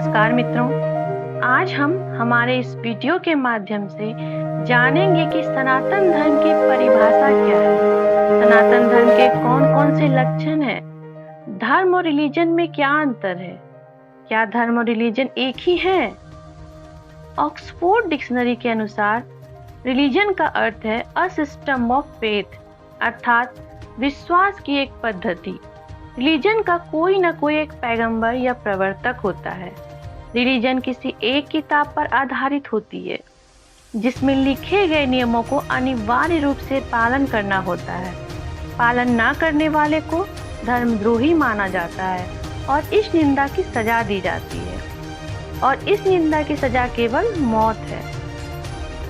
नमस्कार मित्रों। आज हम हमारे इस वीडियो के माध्यम से जानेंगे कि सनातन धर्म की परिभाषा क्या है, सनातन धर्म के कौन-कौन से लक्षण हैं, धर्म और रिलीजन में क्या अंतर है, क्या धर्म और रिलीजन एक ही है। ऑक्सफोर्ड डिक्शनरी के अनुसार रिलीजन का अर्थ है अ सिस्टम ऑफ फेथ, अर्थात विश्वास की एक पद्धति। रिलीजन का कोई न कोई एक पैगंबर या प्रवर्तक होता है। रिलीजन किसी एक किताब पर आधारित होती है जिसमें लिखे गए नियमों को अनिवार्य रूप से पालन करना होता है। पालन ना करने वाले को धर्मद्रोही माना जाता है और इस निंदा की सजा दी जाती है, और इस निंदा की सजा केवल मौत है।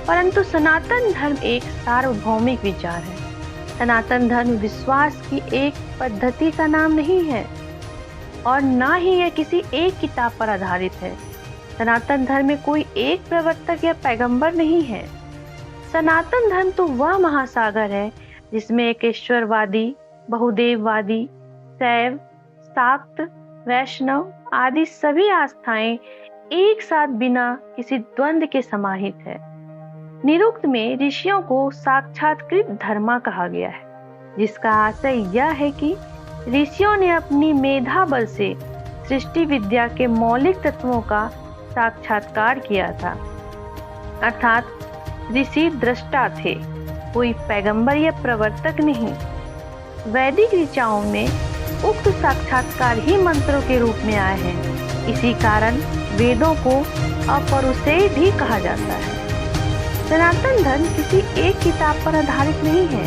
परंतु सनातन धर्म एक सार्वभौमिक विचार है। सनातन धर्म विश्वास की एक पद्धति का नाम नहीं है और ना ही यह किसी एक किताब पर आधारित है। सनातन धर्म में कोई एक प्रवर्तक या पैगंबर नहीं है। सनातन धर्म तो वह महासागर है जिसमें एक ईश्वरवादी, बहुदेववादी, शैव, शाक्त, वैष्णव आदि सभी आस्थाएं एक साथ बिना किसी द्वंद्व के समाहित है। निरुक्त में ऋषियों को साक्षात्कृत धर्मा कहा गया है, जिसका आशय यह है कि ऋषियों ने अपनी मेधा बल से सृष्टि विद्या के मौलिक तत्वों का साक्षात्कार किया था, अर्थात ऋषि दृष्टा थे, कोई पैगंबर या प्रवर्तक नहीं। वैदिक ऋचाओं में उक्त साक्षात्कार ही मंत्रों के रूप में आए हैं। इसी कारण वेदों को अपौरुषेय भी कहा जाता है। सनातन धर्म किसी एक किताब पर आधारित नहीं है।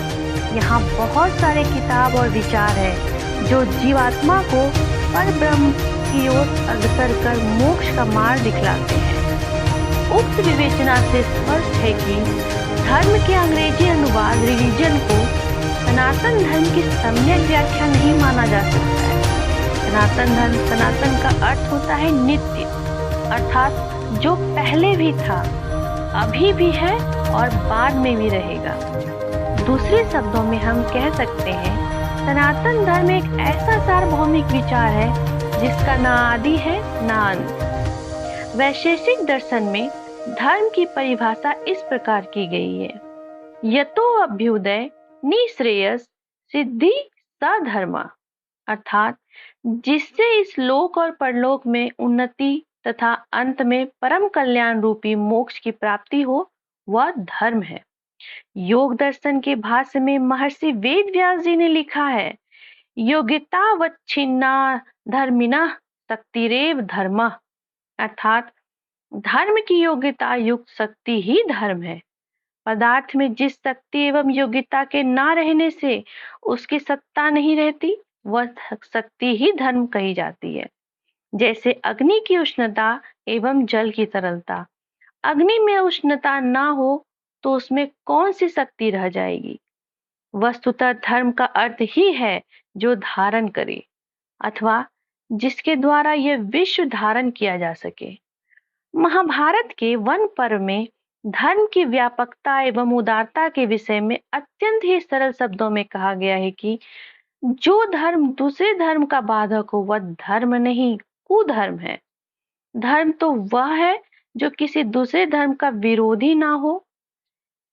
यहाँ बहुत सारे किताब और विचार हैं जो जीवात्मा को परब्रह्म की ओर अग्रसर कर मोक्ष का मार्ग दिखलाते हैं। उक्त विवेचना से स्पष्ट है कि धर्म के अंग्रेजी अनुवाद रिलीजन को सनातन धर्म की सम्यक व्याख्या नहीं माना जा सकता है। सनातन धर्म, सनातन का अर्थ होता है नित्य, अर्थात जो पहले भी था, अभी भी है और बाद में भी रहेगा। दूसरे शब्दों में हम कह सकते हैं सनातन धर्म एक ऐसा सार्वभौमिक विचार है जिसका ना आदि है ना अंत। वैशेषिक दर्शन में धर्म की परिभाषा इस प्रकार की गई है: यतो अभ्युदय निश्रेयस सिद्धि सधर्मा, अर्थात जिससे इस लोक और परलोक में उन्नति तथा अंत में परम कल्याण रूपी मोक्ष की प्राप्ति हो, वह धर्म है। योग दर्शन के भाष्य में महर्षि वेद व्यास जी ने लिखा है, योग्यतावच्छिन्ना धर्मिणः शक्तिरेव धर्मः, अर्थात धर्म की योग्यता युक्त शक्ति ही धर्म है। पदार्थ में जिस शक्ति एवं योग्यता के ना रहने से उसकी सत्ता नहीं रहती, वह शक्ति ही धर्म कही जाती है। जैसे अग्नि की उष्णता एवं जल की तरलता। अग्नि में उष्णता ना हो तो उसमें कौन सी शक्ति रह जाएगी। वस्तुतः धर्म का अर्थ ही है जो धारण करे, अथवा जिसके द्वारा यह विश्व धारण किया जा सके। महाभारत के वन पर्व में धर्म की व्यापकता एवं उदारता के विषय में अत्यंत ही सरल शब्दों में कहा गया है कि जो धर्म दूसरे धर्म का बाधक हो वह धर्म नहीं, कुधर्म है। धर्म तो वह है जो किसी दूसरे धर्म का विरोधी ना हो।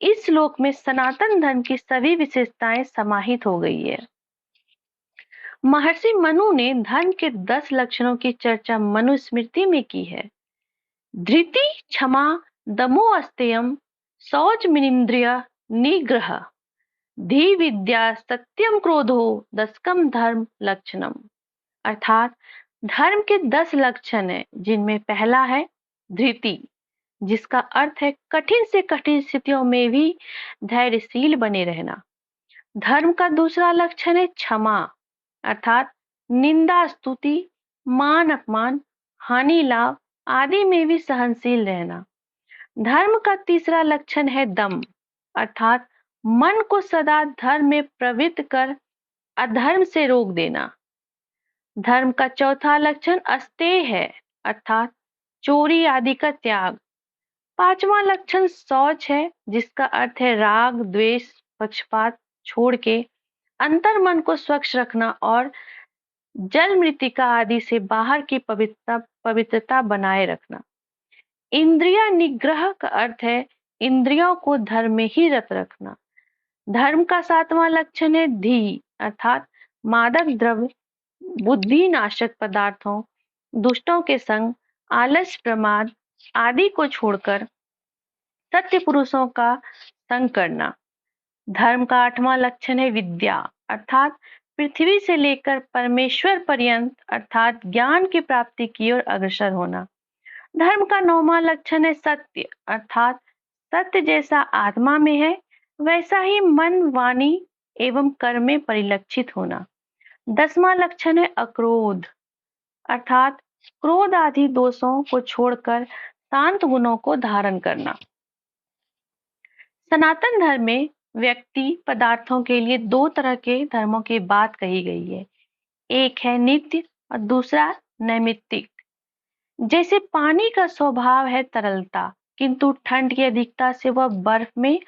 इस श्लोक में सनातन धर्म की सभी विशेषताएं समाहित हो गई है। महर्षि मनु ने धर्म के 10 लक्षणों की चर्चा मनुस्मृति में की है। धृति, क्षमा, दमो अस्तेयम, शौच, मिनिंद्रिय निग्रह, धी विद्या, सत्यम, क्रोधो, दशकम धर्म लक्षणम, अर्थात धर्म के 10 लक्षण हैं, जिनमें पहला है धृति, जिसका अर्थ है कठिन से कठिन स्थितियों में भी धैर्यशील बने रहना। धर्म का दूसरा लक्षण है क्षमा, अर्थात निंदा, स्तुति, मान अपमान, हानि लाभ आदि में भी सहनशील रहना। धर्म का तीसरा लक्षण है दम, अर्थात मन को सदा धर्म में प्रवृत्त कर अधर्म से रोक देना। धर्म का चौथा लक्षण अस्तेय है, अर्थात चोरी आदि का त्याग। पांचवा लक्षण शौच है, जिसका अर्थ है राग, द्वेष, पक्षपात छोड़ के अंतर मन को स्वच्छ रखना और जल मृत्तिका आदि से बाहर की पवित्रता बनाए रखना। इंद्रिय निग्रह का अर्थ है इंद्रियों को धर्म में ही रत रखना। धर्म का 7वां लक्षण है धी, अर्थात मादक द्रव्य, बुद्धि नाशक पदार्थों, दुष्टों के संग, आलस, प्रमाद आदि को छोड़कर सत्य पुरुषों का संग करना। धर्म का 8वां लक्षण है विद्या, अर्थात पृथ्वी से लेकर परमेश्वर पर्यंत अर्थात ज्ञान की प्राप्ति की ओर अग्रसर होना। धर्म का 9वां लक्षण है सत्य, अर्थात सत्य जैसा आत्मा में है वैसा ही मन, वाणी एवं कर्म में परिलक्षित होना। 10वां लक्षण है अक्रोध, अर्थात क्रोध आदि दोषों को छोड़कर शांत गुणों को धारण करना। सनातन धर्म में व्यक्ति पदार्थों के लिए 2 तरह के धर्मों की बात कही गई है। एक है नित्य और दूसरा नैमित्तिक। जैसे पानी का स्वभाव है तरलता, किंतु ठंड की अधिकता से वह बर्फ में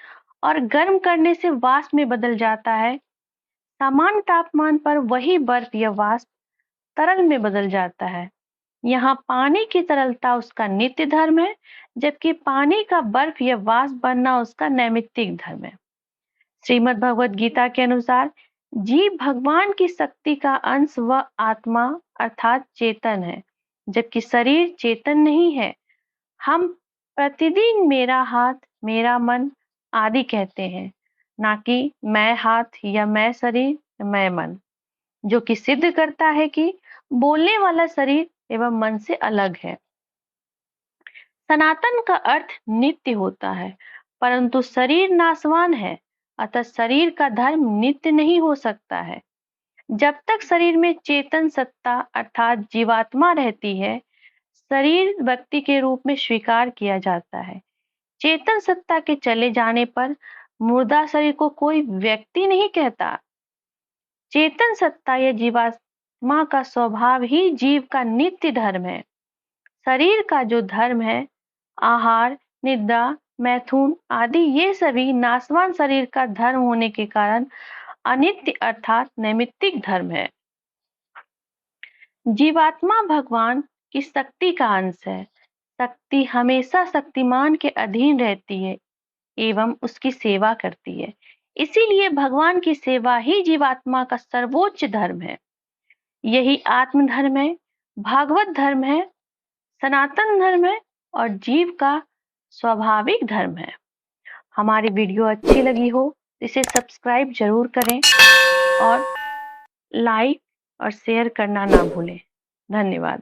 और गर्म करने से वाष्प में बदल जाता है। सामान्य तापमान पर वही बर्फ या वाष्प तरल में बदल जाता है। यहाँ पानी की तरलता उसका नित्य धर्म है, जबकि पानी का बर्फ या वाष्प बनना उसका नैमित्तिक धर्म है। श्रीमद् भगवद गीता के अनुसार जीव भगवान की शक्ति का अंश व आत्मा अर्थात चेतन है, जबकि शरीर चेतन नहीं है। हम प्रतिदिन मेरा हाथ, मेरा मन आदि कहते हैं, ना कि मैं हाथ या मैं शरीर, मैं मन, जो कि सिद्ध करता है कि बोलने वाला शरीर एवं मन से अलग है। सनातन का अर्थ नित्य होता है, परंतु शरीर नाशवान है, अतः शरीर का धर्म नित्य नहीं हो सकता है। जब तक शरीर में चेतन सत्ता अर्थात जीवात्मा रहती है, शरीर व्यक्ति के रूप में स्वीकार किया जाता है। चेतन सत्ता के चले जाने पर मुर्दा शरीर को कोई व्यक्ति नहीं कहता। चेतन सत्ता या जीवात्मा का स्वभाव ही जीव का नित्य धर्म है। शरीर का जो धर्म है, आहार, निद्रा, मैथुन आदि, ये सभी नाशवान शरीर का धर्म होने के कारण अनित्य अर्थात नैमित्तिक धर्म है। जीवात्मा भगवान की शक्ति का अंश है। शक्ति हमेशा शक्तिमान के अधीन रहती है एवं उसकी सेवा करती है। इसीलिए भगवान की सेवा ही जीवात्मा का सर्वोच्च धर्म है। यही आत्म धर्म है, भागवत धर्म है, सनातन धर्म है और जीव का स्वाभाविक धर्म है। हमारी वीडियो अच्छी लगी हो इसे सब्सक्राइब जरूर करें और लाइक और शेयर करना ना भूलें। धन्यवाद।